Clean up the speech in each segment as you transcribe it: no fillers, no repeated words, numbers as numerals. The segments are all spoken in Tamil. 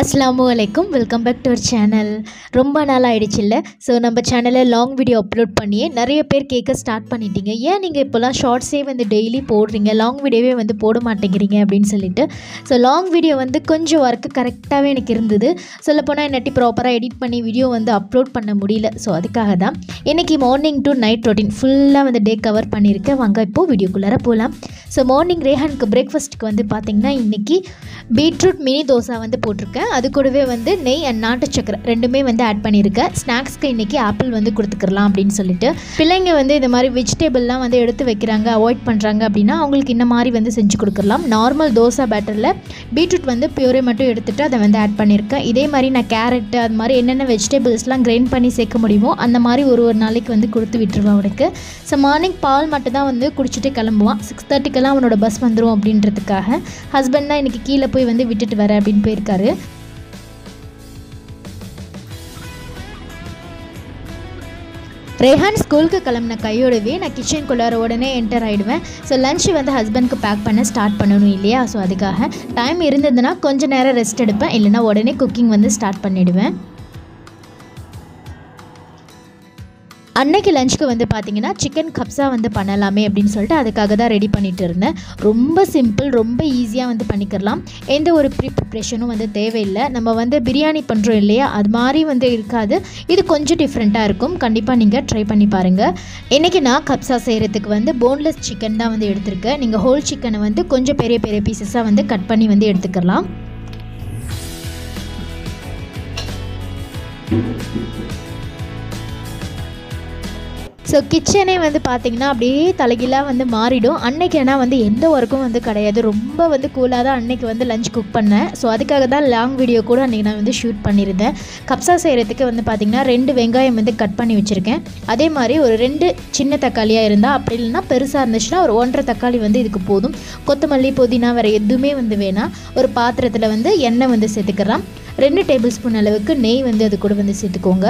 Assalamualaikum, welcome back to our channel. ரொம்ப நாள் ஆயிடுச்சு இல்லை? ஸோ நம்ம சேனலில் லாங் வீடியோ அப்லோட் பண்ணியே நிறைய பேர் கேட்க ஸ்டார்ட் பண்ணிட்டீங்க. ஏன் நீங்கள் இப்போலாம் ஷார்ட்ஸே வந்து டெய்லி போடுறீங்க, லாங் வீடியோவே வந்து போட மாட்டேங்கிறீங்க அப்படின்னு சொல்லிட்டு. ஸோ லாங் வீடியோ வந்து கொஞ்சம் ஒர்க்கு கரெக்டாகவே எனக்கு இருந்தது. சொல்லப்போனால் என்னட்டி ப்ராப்பராக எடிட் பண்ணி வீடியோ வந்து அப்லோட் பண்ண முடியல. ஸோ அதுக்காக தான் இன்றைக்கி மார்னிங் டு நைட் ரொட்டீன் ஃபுல்லாக வந்து டே கவர் பண்ணியிருக்கேன். வாங்க இப்போது வீடியோக்குள்ளார போகலாம். ஸோ மார்னிங் ரேஹானுக்கு பிரேக்ஃபாஸ்ட்டுக்கு வந்து பார்த்திங்கன்னா இன்றைக்கி பீட்ரூட் மினி தோசை வந்து போட்டிருக்கேன். அது கூடவே வந்து நெய் அண்ட் நாட்டு சக்கரை ரெண்டுமே வந்து ஆட் பண்ணியிருக்கேன். ஸ்நாக்ஸ்க்கு இன்றைக்கி ஆப்பிள் வந்து கொடுத்துக்கலாம் அப்படின்னு சொல்லிட்டு. பிள்ளைங்க வந்து இந்த மாதிரி வெஜிடபிள்லாம் வந்து எடுத்து வைக்கிறாங்க, அவாய்ட் பண்ணுறாங்க அப்படின்னா அவங்களுக்கு இந்த மாதிரி வந்து செஞ்சு கொடுக்கலாம். நார்மல் தோசை பேட்டரில் பீட்ரூட் வந்து பியூரே மட்டும் எடுத்துகிட்டு அதை வந்து ஆட் பண்ணியிருக்கேன். இதே மாதிரி நான் கேரட்டு அது மாதிரி என்னென்ன வெஜிடபிள்ஸ்லாம் கிரைண்ட் பண்ணி சேர்க்க முடியுமோ அந்த மாதிரி ஒரு நாளைக்கு வந்து கொடுத்து விட்டுருவேன் அவனுக்கு. ஸோ மார்னிங் பால் மட்டும் தான் வந்து குடிச்சிட்டு கிளம்புவான். 6:30க்கெல்லாம் அவனோட பஸ் வந்துடும் அப்படின்றதுக்காக. ஹஸ்பண்ட் தான் இன்றைக்கி கீழே போய் வந்து விட்டுட்டு வரேன் அப்படின்னு போயிருக்காரு. ரேஹான் ஸ்கூலுக்கு கிளம்புன கையோடவே நான் கிச்சனுக்குள்ளார உடனே என்டர் ஆகிடுவேன். ஸோ லன்ச் வந்து ஹஸ்பண்ட்க்கு பேக் பண்ண ஸ்டார்ட் பண்ணணும் இல்லையா? ஸோ அதுக்காக டைம் இருந்ததுன்னா கொஞ்சம் நேரம் ரெஸ்ட் எடுப்பேன், இல்லைனா உடனே குக்கிங் வந்து ஸ்டார்ட் பண்ணிவிடுவேன். அன்னைக்கு லஞ்சுக்கு வந்து பார்த்திங்கன்னா சிக்கன் கப்ஸா வந்து பண்ணலாமே அப்படின்னு சொல்லிட்டு அதுக்காக தான் ரெடி பண்ணிகிட்டு இருந்தேன். ரொம்ப சிம்பிள், ரொம்ப ஈஸியாக வந்து பண்ணிக்கலாம். எந்த ஒரு ப்ரிப்ரேஷனும் வந்து தேவையில்லை. நம்ம வந்து பிரியாணி பண்ணுறோம் இல்லையா, அது மாதிரி வந்து இருக்காது. இது கொஞ்சம் டிஃப்ரெண்ட்டாக இருக்கும். கண்டிப்பாக நீங்கள் ட்ரை பண்ணி பாருங்கள். இன்றைக்கி நான் கப்ஸா செய்கிறதுக்கு வந்து போன்லெஸ் சிக்கன் தான் வந்து எடுத்திருக்கேன். நீங்கள் ஹோல் சிக்கனை வந்து கொஞ்சம் பெரிய பெரிய பீசஸாக வந்து கட் பண்ணி வந்து எடுத்துக்கலாம். ஸோ கிச்சனே வந்து பார்த்திங்கன்னா அப்படியே தலைகீழாக வந்து மாறிடும். அன்றைக்கி ஆனால் வந்து எந்த ஒர்க்கும் வந்து கிடையாது. ரொம்ப வந்து கூலாக தான் அன்றைக்கி வந்து லஞ்ச் குக் பண்ணேன். ஸோ அதுக்காக தான் லாங் வீடியோ கூட அன்றைக்கி நான் வந்து ஷூட் பண்ணியிருந்தேன். கப்ஸா செய்கிறதுக்கு வந்து பார்த்திங்கன்னா 2 வெங்காயம் வந்து கட் பண்ணி வச்சுருக்கேன். அதே மாதிரி ஒரு 2 சின்ன தக்காளியாக இருந்தால், அப்படி இல்லைன்னா பெருசாக இருந்துச்சுன்னா ஒரு 1.5 தக்காளி வந்து இதுக்கு போதும். கொத்தமல்லி, புதினா வேறு எதுவுமே வந்து வேணாம். ஒரு பாத்திரத்தில் வந்து எண்ணெய் வந்து சேர்த்துக்கலாம். 2 டேபிள் ஸ்பூன் அளவுக்கு நெய் வந்து அது கூட வந்து சேர்த்துக்கோங்க.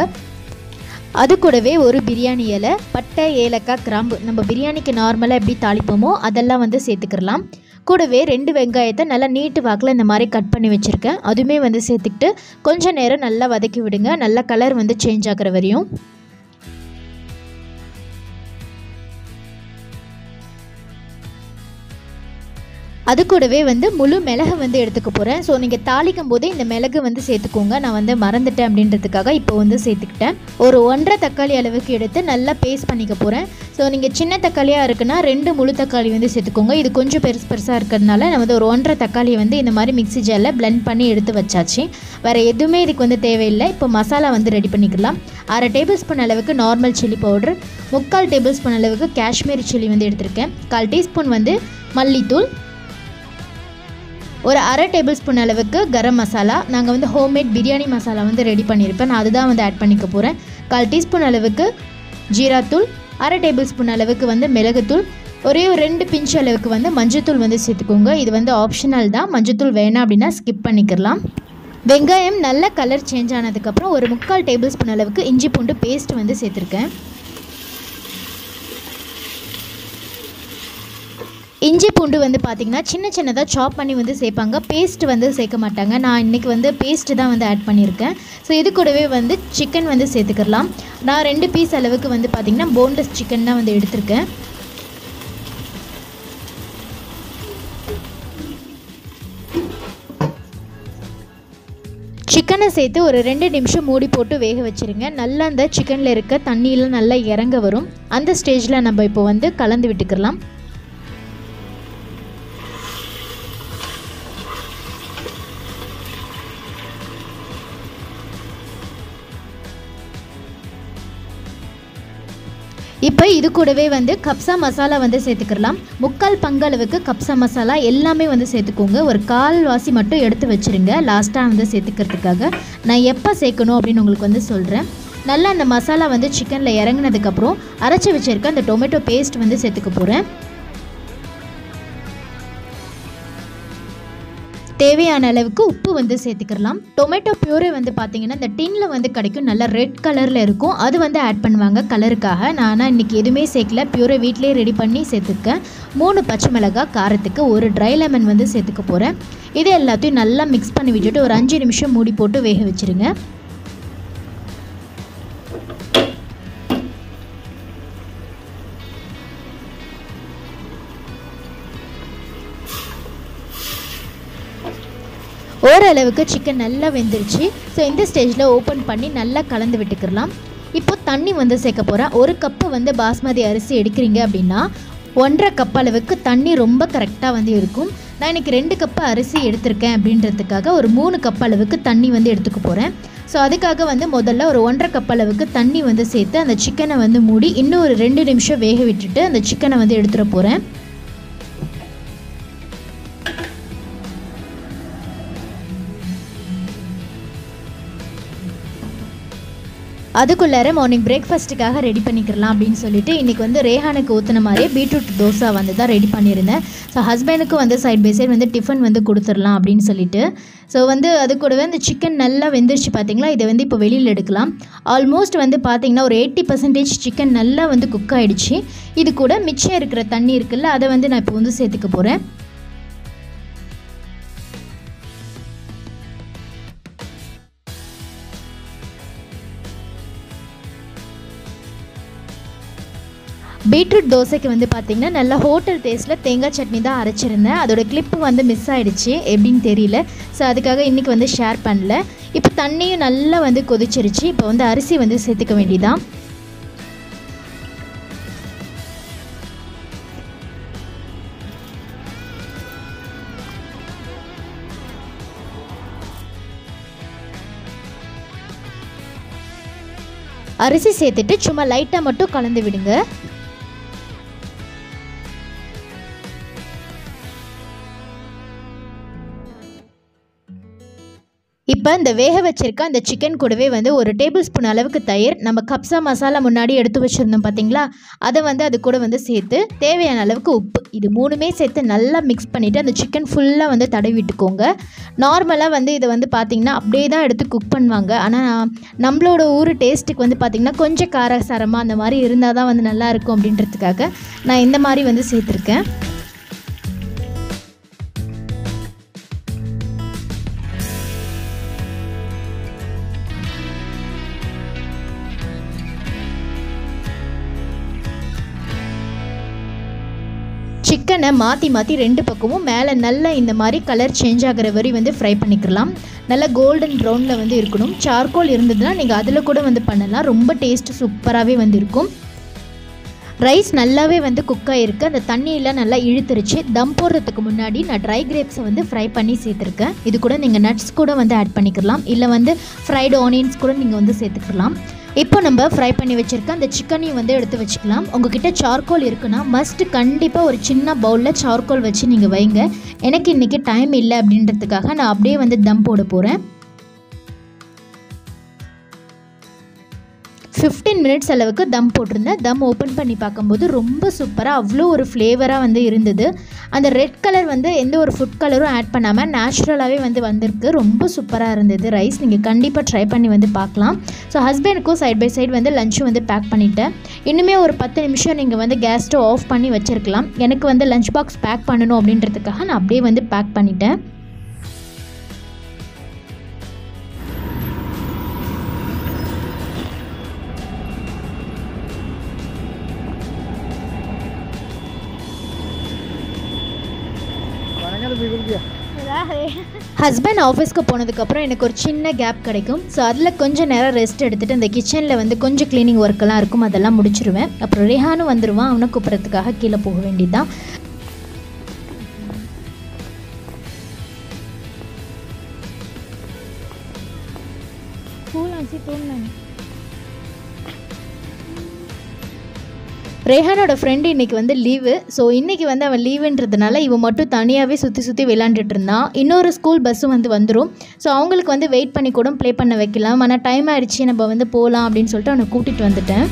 அது கூடவே ஒரு பிரியாணி இலை, பட்டை, ஏலக்காய், கிராம்பு, நம்ம பிரியாணிக்கு நார்மலாக எப்படி தாளிப்போமோ அதெல்லாம் வந்து சேர்த்துக்கலாம். கூடவே 2 வெங்காயத்தை நல்லா நீட்டு வாக்கில் இந்த மாதிரி கட் பண்ணி வச்சுருக்கேன். அதுவுமே வந்து சேர்த்துக்கிட்டு கொஞ்சம் நேரம் நல்லா வதக்கி விடுங்க. நல்லா கலர் வந்து சேஞ்ச் ஆகிற வரையும். அது கூடவே வந்து முழு மிளகு வந்து எடுத்துக்க போகிறேன். ஸோ நீங்கள் தாளிக்கும் போதே இந்த மிளகு வந்து சேர்த்துக்கோங்க. நான் வந்து மறந்துட்டேன் அப்படின்றதுக்காக இப்போ வந்து சேர்த்துக்கிட்டேன். ஒரு 1.5 தக்காளி அளவுக்கு எடுத்து நல்லா பேஸ்ட் பண்ணிக்க போகிறேன். ஸோ நீங்கள் சின்ன தக்காளியாக இருக்குன்னா 2 முழு தக்காளி வந்து சேர்த்துக்கோங்க. இது கொஞ்சம் பெருசாக இருக்கிறதுனால நான் வந்து ஒரு 1.5 தக்காளியை வந்து இந்த மாதிரி மிக்ஸி ஜாரில் பிளெண்ட் பண்ணி எடுத்து வச்சாச்சு. வேறு எதுவுமே இதுக்கு வந்து தேவையில்லை. இப்போ மசாலா வந்து ரெடி பண்ணிக்கலாம். 1/2 டேபிள் ஸ்பூன் அளவுக்கு normal chilli powder, 3/4 table spoon அளவுக்கு காஷ்மீரி சில்லி வந்து எடுத்திருக்கேன். 1/4 டீஸ்பூன் வந்து மல்லித்தூள், ஒரு 1/2 டேபிள் ஸ்பூன் அளவுக்கு கரம் மசாலா. நாங்கள் வந்து ஹோம்மேட் பிரியாணி மசாலா வந்து ரெடி பண்ணியிருப்பேன். நான் அதுதான் வந்து ஆட் பண்ணிக்க போகிறேன். 1/4 டீஸ்பூன் அளவுக்கு ஜீராத்தூள், 1/2 டேபிள் ஸ்பூன் அளவுக்கு வந்து மிளகுத்தூள், ஒரே ஒரு 2 பிஞ்ச் அளவுக்கு வந்து மஞ்சத்தூள் வந்து சேர்த்துக்கோங்க. இது வந்து ஆப்ஷனல் தான். மஞ்சத்தூள் வேணாம் அப்படின்னா ஸ்கிப் பண்ணிக்கலாம். வெங்காயம் நல்ல கலர் சேஞ்ச் ஆனதுக்கப்புறம் ஒரு 3/4 டேபிள் ஸ்பூன் அளவுக்கு இஞ்சி பூண்டு பேஸ்ட் வந்து சேர்த்துருக்கேன். இஞ்சி பூண்டு வந்து பார்த்திங்கன்னா சின்ன சின்னதாக சாப் பண்ணி வந்து சேர்ப்பாங்க, பேஸ்ட் வந்து சேர்க்க மாட்டாங்க. நான் இன்றைக்கி வந்து பேஸ்ட்டு தான் வந்து ஆட் பண்ணியிருக்கேன். ஸோ இது கூடவே வந்து சிக்கன் வந்து சேர்த்துக்கலாம். நான் 2 பீஸ் அளவுக்கு வந்து பார்த்திங்கன்னா போன்லெஸ் சிக்கன் தான் வந்து எடுத்திருக்கேன். சிக்கனை சேர்த்து ஒரு 2 நிமிஷம் மூடி போட்டு வேக வச்சுருங்க. நல்லா அந்த சிக்கனில் இருக்க தண்ணியெலாம் நல்லா இறங்க வரும். அந்த ஸ்டேஜில் நம்ம இப்போ வந்து கலந்து விட்டுக்கலாம். இப்போ இது கூடவே வந்து கப்ஸா மசாலா வந்து சேர்த்துக்கலாம். 3/4 பங்கு அளவுக்கு கப்ஸா மசாலா எல்லாமே வந்து சேர்த்துக்கோங்க. ஒரு 1/4 வாசி மட்டும் எடுத்து வச்சுருங்க லாஸ்ட்டாக வந்து சேர்த்துக்கிறதுக்காக. நான் எப்போ சேர்க்கணும் அப்படின்னு உங்களுக்கு வந்து சொல்கிறேன். நல்லா அந்த மசாலா வந்து சிக்கனில் இறங்கினதுக்கப்புறம் அரைச்சி வச்சுருக்க அந்த டொமேட்டோ பேஸ்ட் வந்து சேர்த்துக்க போகிறேன். தேவையான அளவுக்கு உப்பு வந்து சேர்த்துக்கலாம். டொமேட்டோ பியூரே வந்து பார்த்திங்கன்னா இந்த டின்னில் வந்து கிடைக்கும், நல்லா ரெட் கலரில் இருக்கும், அது வந்து ஆட் பண்ணுவாங்க கலருக்காக. நான் ஆனால் இன்றைக்கி எதுவுமே சேர்க்கல, பியூரை வீட்டிலே ரெடி பண்ணி சேர்த்துருக்கேன். 3 பச்சை மிளகாய் காரத்துக்கு, 1 ட்ரை லெமன் வந்து சேர்த்துக்க போகிறேன். இது எல்லாத்தையும் நல்லா மிக்ஸ் பண்ணி விட்டுட்டு ஒரு 5 நிமிஷம் மூடி போட்டு வேக வச்சுருங்க. ஓரளவுக்கு சிக்கன் நல்லா வெந்துருச்சு. ஸோ இந்த ஸ்டேஜில் ஓப்பன் பண்ணி நல்லா கலந்து விட்டுக்கலாம். இப்போ தண்ணி வந்து சேர்க்க போகிறேன். 1 கப்பு வந்து பாஸ்மதி அரிசி எடுக்கிறீங்க அப்படின்னா 1.5 கப் அளவுக்கு தண்ணி ரொம்ப கரெக்டாக வந்து இருக்கும். நான் இன்றைக்கி 2 கப்பு அரிசி எடுத்திருக்கேன் அப்படின்றதுக்காக ஒரு 3 கப் அளவுக்கு தண்ணி வந்து எடுத்துக்க போகிறேன். ஸோ அதுக்காக வந்து முதல்ல ஒரு 1.5 கப் அளவுக்கு தண்ணி வந்து சேர்த்து அந்த சிக்கனை வந்து மூடி இன்னும் ஒரு 2 நிமிஷம் வேக விட்டுட்டு அந்த சிக்கனை வந்து எடுத்துகிட போகிறேன். அதுக்குள்ளார மார்னிங் பிரேக்ஃபாஸ்ட்டுக்காக ரெடி பண்ணிக்கலாம் அப்படின்னு சொல்லிட்டு இன்றைக்கி வந்து ரேஹானுக்கு ஊற்றின மாதிரியே பீட்ரூட் தோசை வந்து தான் ரெடி பண்ணியிருந்தேன். ஸோ ஹஸ்பண்டுக்கு வந்து சைட் பை சைட் வந்து டிஃபன் வந்து கொடுத்துடலாம் அப்படின்னு சொல்லிட்டு. ஸோ வந்து அது கூடவே இந்த சிக்கன் நல்லா வெந்துருச்சு பார்த்திங்களா. இதை வந்து இப்போ வெளியில் எடுக்கலாம். ஆல்மோஸ்ட் வந்து பார்த்திங்கன்னா ஒரு 80% சிக்கன் நல்லா வந்து குக் ஆகிடுச்சு. இது கூட மிச்சம் இருக்கிற தண்ணி இருக்குல்ல, அதை வந்து நான் இப்போ வந்து சேர்த்துக்க போகிறேன். பீட்ரூட் தோசைக்கு வந்து பார்த்திங்கன்னா நல்லா ஹோட்டல் டேஸ்ட்டில் தேங்காய் சட்னி தான் அரைச்சிருந்தேன். அதோடய கிளிப்பு வந்து மிஸ் ஆகிடுச்சு, எப்படின்னு தெரியல. ஸோ அதுக்காக இன்றைக்கி வந்து ஷேர் பண்ணல. இப்போ தண்ணியும் நல்லா வந்து கொதிச்சிருச்சு. இப்போ வந்து அரிசி வந்து சேர்த்துக்க வேண்டியதான். அரிசி சேர்த்துட்டு சும்மா லைட்டாக மட்டும் கலந்து விடுங்க. இப்போ இந்த வேக வச்சிருக்க அந்த சிக்கன் கூடவே வந்து 1 டேபிள் ஸ்பூன் அளவுக்கு தயிர், நம்ம கப்சா மசாலா முன்னாடி எடுத்து வச்சுருந்தோம் பார்த்திங்களா, அதை வந்து அது கூட வந்து சேர்த்து தேவையான அளவுக்கு உப்பு, இது 3மே சேர்த்து நல்லா மிக்ஸ் பண்ணிவிட்டு அந்த சிக்கன் ஃபுல்லாக வந்து தடவி விட்டுக்கோங்க. நார்மலாக வந்து இதை வந்து பார்த்திங்கன்னா அப்படியே தான் எடுத்து குக் பண்ணுவாங்க. ஆனால் நம்மளோட ஊர் டேஸ்ட்டுக்கு வந்து பார்த்திங்கன்னா கொஞ்சம் காரசாரமாக அந்த மாதிரி இருந்தால் தான் வந்து நல்லாயிருக்கும் அப்படின்றதுக்காக நான் இந்த மாதிரி வந்து சேர்த்துருக்கேன். சிக்கனை மாற்றி 2 பக்கமும் மேலே நல்லா இந்த மாதிரி கலர் சேஞ்ச் ஆகிற வரை வந்து ஃப்ரை பண்ணிக்கலாம். நல்லா கோல்டன் ப்ரௌனில் வந்து இருக்கணும். சார்கோல் இருந்ததுன்னா நீங்கள் அதில் கூட வந்து பண்ணலாம், ரொம்ப டேஸ்ட்டு சூப்பராகவே வந்து இருக்கும். ரைஸ் நல்லாவே வந்து குக் ஆகிருக்கு. அந்த தண்ணியெல்லாம் நல்லா இழுத்துருச்சு. தம் போடுறதுக்கு முன்னாடி நான் ட்ரை கிரேப்ஸை வந்து ஃப்ரை பண்ணி சேர்த்துருக்கேன். இது கூட நீங்கள் நட்ஸ் கூட வந்து ஆட் பண்ணிக்கலாம், இல்லை வந்து ஃப்ரைடு ஆனியன்ஸ் கூட நீங்கள் வந்து சேர்த்துக்கலாம். இப்போ நம்ம ஃப்ரை பண்ணி வச்சுருக்க அந்த சிக்கனையும் வந்து எடுத்து வச்சுக்கலாம். உங்ககிட்ட சார்கோல் இருக்குன்னா மஸ்ட்டு கண்டிப்பாக ஒரு சின்ன பவுலில் சார்கோல் வச்சு நீங்கள் வைங்க. எனக்கு இன்றைக்கி டைம் இல்லை அப்படின்றதுக்காக நான் அப்படியே வந்து தம் போட போகிறேன். 15 மினிட்ஸ் அளவுக்கு தம் போட்டிருந்தேன். தம் ஓப்பன் பண்ணி பார்க்கும்போது ரொம்ப சூப்பராக அவ்வளோ ஒரு ஃப்ளேவராக வந்து இருந்தது. அந்த ரெட் கலர் வந்து எந்த ஒரு ஃபுட் கலரும் ஆட் பண்ணாமல் நேச்சுரலாகவே வந்து வந்திருக்கு. ரொம்ப சூப்பராக இருந்தது ரைஸ். நீங்கள் கண்டிப்பாக ட்ரை பண்ணி வந்து பார்க்கலாம். ஸோ ஹஸ்பண்டுக்கும் சைட் பை சைடு வந்து லஞ்சும் வந்து பேக் பண்ணிவிட்டேன். இன்னுமே ஒரு 10 நிமிஷம் நீங்கள் வந்து கேஸ் ஸ்டவ் ஆஃப் பண்ணி வச்சுருக்கலாம். எனக்கு வந்து லஞ்ச் பாக்ஸ் பேக் பண்ணணும் அப்படின்றதுக்காக நான் அப்படியே வந்து பேக் பண்ணிட்டேன். ஹஸ்பண்ட் ஆஃபீஸ்க்கு போனதுக்கப்புறம் எனக்கு ஒரு சின்ன கேப் கிடைக்கும். ஸோ அதில் கொஞ்சம் நேரம் ரெஸ்ட் எடுத்துகிட்டு அந்த கிச்சனில் வந்து கொஞ்சம் க்ளீனிங் ஒர்க்கெல்லாம் இருக்கும், அதெல்லாம் முடிச்சிருவேன். அப்புறம் ரேஹானும் வந்துடுவான். அவனை கூப்பிட்றதுக்காக கீழே போக வேண்டியதுதான். ரேஹானோட ஃப்ரெண்டு இன்றைக்கி வந்து லீவு. ஸோ இன்றைக்கி வந்து அவன் லீவுன்றதுனால இவன் மட்டும் தனியாகவே சுற்றி விளாண்டுட்டு இருந்தான். இன்னொரு ஸ்கூல் பஸ்ஸும் வந்து வந்துடும். ஸோ அவங்களுக்கு வந்து வெயிட் பண்ணி கூட ப்ளே பண்ண வைக்கலாம். ஆனால் டைம் ஆகிடுச்சு, நம்ம வந்து போகலாம் அப்படின்னு சொல்லிட்டு அவனை கூட்டிகிட்டு வந்துட்டேன்.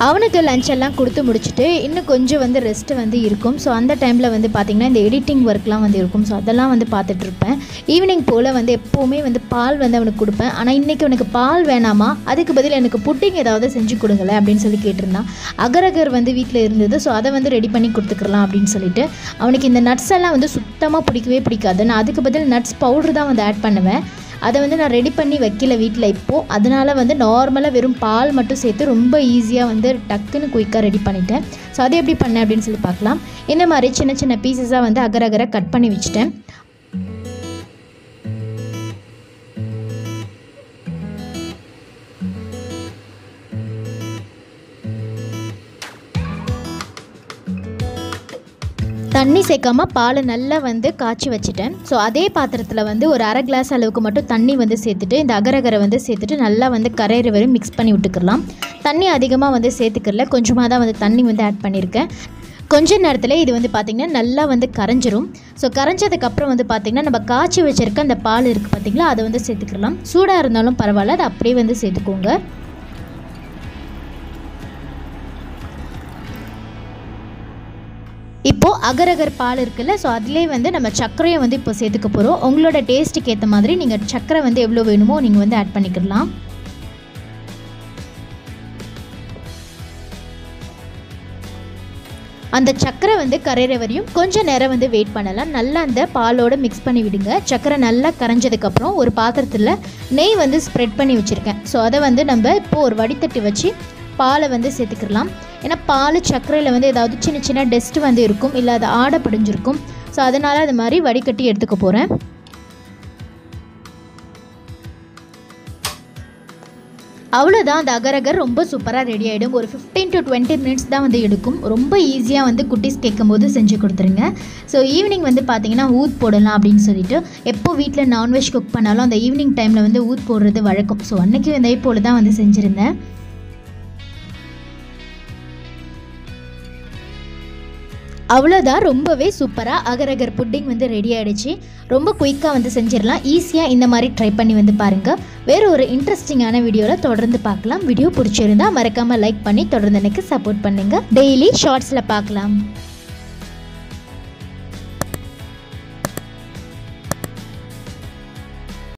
அவனுக்கு லஞ்ச் எல்லாம் கொடுத்து முடிச்சுட்டு இன்னும் கொஞ்சம் வந்து ரெஸ்ட்டு வந்து இருக்கும். ஸோ அந்த டைமில் வந்து பார்த்திங்கன்னா இந்த எடிட்டிங் ஒர்க்லாம் வந்து இருக்கும். ஸோ அதெல்லாம் வந்து பார்த்துட்ருப்பேன். ஈவினிங் போல் வந்து எப்போவுமே வந்து பால் வந்து அவனுக்கு கொடுப்பேன். ஆனால் இன்றைக்கி அவனுக்கு பால் வேணாமா, அதுக்கு பதில் எனக்கு புட்டிங் ஏதாவது செஞ்சு கொடுங்கல அப்படின்னு சொல்லி கேட்டிருந்தான். அகரகர் வந்து வீட்டில் இருந்தது. ஸோ அதை வந்து ரெடி பண்ணி கொடுத்துக்கலாம் அப்படின்னு சொல்லிட்டு. அவனுக்கு இந்த நட்ஸ் எல்லாம் வந்து சுத்தமாக பிடிக்கவே பிடிக்காது. நான் அதுக்கு பதில் நட்ஸ் பவுடர் தான் வந்து ஆட் பண்ணுவேன். அதை வந்து நான் ரெடி பண்ணி வைக்கல வீட்டில் இப்போது. அதனால் வந்து நார்மலாக வெறும் பால் மட்டும் சேர்த்து ரொம்ப ஈஸியாக வந்து டக்குன்னு குயிக்காக ரெடி பண்ணிட்டேன். ஸோ அதை எப்படி பண்ணேன் அப்படின்னு சொல்லி பார்க்கலாம். இந்த மாதிரி சின்ன சின்ன பீசஸாக வந்து அகரகரை கட் பண்ணி வச்சுட்டேன். தண்ணி சேர்க்காமல் பால் நல்லா வந்து காய்ச்சி வச்சுட்டேன். ஸோ அதே பாத்திரத்தில் வந்து ஒரு அரை கிளாஸ் அளவுக்கு மட்டும் தண்ணி வந்து சேர்த்துட்டு இந்த அகரகரை வந்து சேர்த்துட்டு நல்லா வந்து கரையிற வரை மிக்ஸ் பண்ணி விட்டுக்கலாம். தண்ணி அதிகமாக வந்து சேர்த்துக்கல, கொஞ்சமாக தான் வந்து தண்ணி வந்து ஆட் பண்ணியிருக்கேன். கொஞ்ச நேரத்தில் இது வந்து பார்த்திங்கன்னா நல்லா வந்து கரைஞ்சிரும். ஸோ கரைஞ்சதுக்கப்புறம் வந்து பார்த்திங்கன்னா நம்ம காய்ச்சி வச்சுருக்க அந்த பால் இருக்குது பார்த்திங்களா, அதை வந்து சேர்த்துக்கலாம். சூடாக இருந்தாலும் பரவாயில்ல, அதை அப்படியே வந்து சேர்த்துக்கோங்க. இப்போது அகரகர் பால் இருக்குல்ல, ஸோ அதிலே வந்து நம்ம சர்க்கரையை வந்து இப்போ சேர்த்துக்க போகிறோம். உங்களோட டேஸ்ட்டுக்கு ஏற்ற மாதிரி நீங்கள் சர்க்கரை வந்து எவ்வளோ வேணுமோ நீங்கள் வந்து ஆட் பண்ணிக்கலாம். அந்த சர்க்கரை வந்து கரையிற வரையும் கொஞ்சம் நேரம் வந்து வெயிட் பண்ணலாம். நல்லா அந்த பாலோடு மிக்ஸ் பண்ணி விடுங்க. சர்க்கரை நல்லா கரைஞ்சதுக்கப்புறம் ஒரு பாத்திரத்தில் நெய் வந்து ஸ்ப்ரெட் பண்ணி வச்சுருக்கேன். ஸோ அதை வந்து நம்ம இப்போது ஒரு வடித்தட்டி வச்சு பாலை வந்து சேர்த்துக்கலாம். ஏன்னா பால் சர்க்கரையில் வந்து ஏதாவது சின்ன சின்ன டஸ்ட்டு வந்து இருக்கும், இல்லை அது ஆடை பிடிஞ்சிருக்கும். ஸோ அதனால் அது மாதிரி வடிகட்டி எடுத்துக்க போகிறேன். அவ்வளோதான், அந்த அகரகர் ரொம்ப சூப்பராக ரெடி ஆகிடும். ஒரு 15 to 20 மினிட்ஸ் தான் வந்து எடுக்கும். ரொம்ப ஈஸியாக வந்து குட்டீஸ் கேட்கும் போது செஞ்சு கொடுத்துருங்க. ஸோ ஈவினிங் வந்து பார்த்திங்கன்னா ஊத் போடலாம் அப்படின்னு சொல்லிட்டு, எப்போ வீட்டில் நான்வெஜ் குக் பண்ணாலும் அந்த ஈவினிங் டைமில் வந்து ஊத் போடுறது வழக்கம். ஸோ அன்றைக்கி இதே போல் தான் வந்து செஞ்சுருந்தேன். அவ்வளோதான், ரொம்பவே சூப்பராக அகரகர் புட்டிங் வந்து ரெடி ஆகிடுச்சு. ரொம்ப குயிக்காக வந்து செஞ்சிடலாம். ஈஸியாக இந்த மாதிரி ட்ரை பண்ணி வந்து பாருங்கள். வேறு ஒரு இன்ட்ரெஸ்டிங்கான வீடியோவில் தொடர்ந்து பார்க்கலாம். வீடியோ பிடிச்சிருந்தால் மறக்காமல் லைக் பண்ணி தொடர்ந்து எனக்கு சப்போர்ட் பண்ணுங்கள். டெய்லி ஷார்ட்ஸில் பார்க்கலாம்.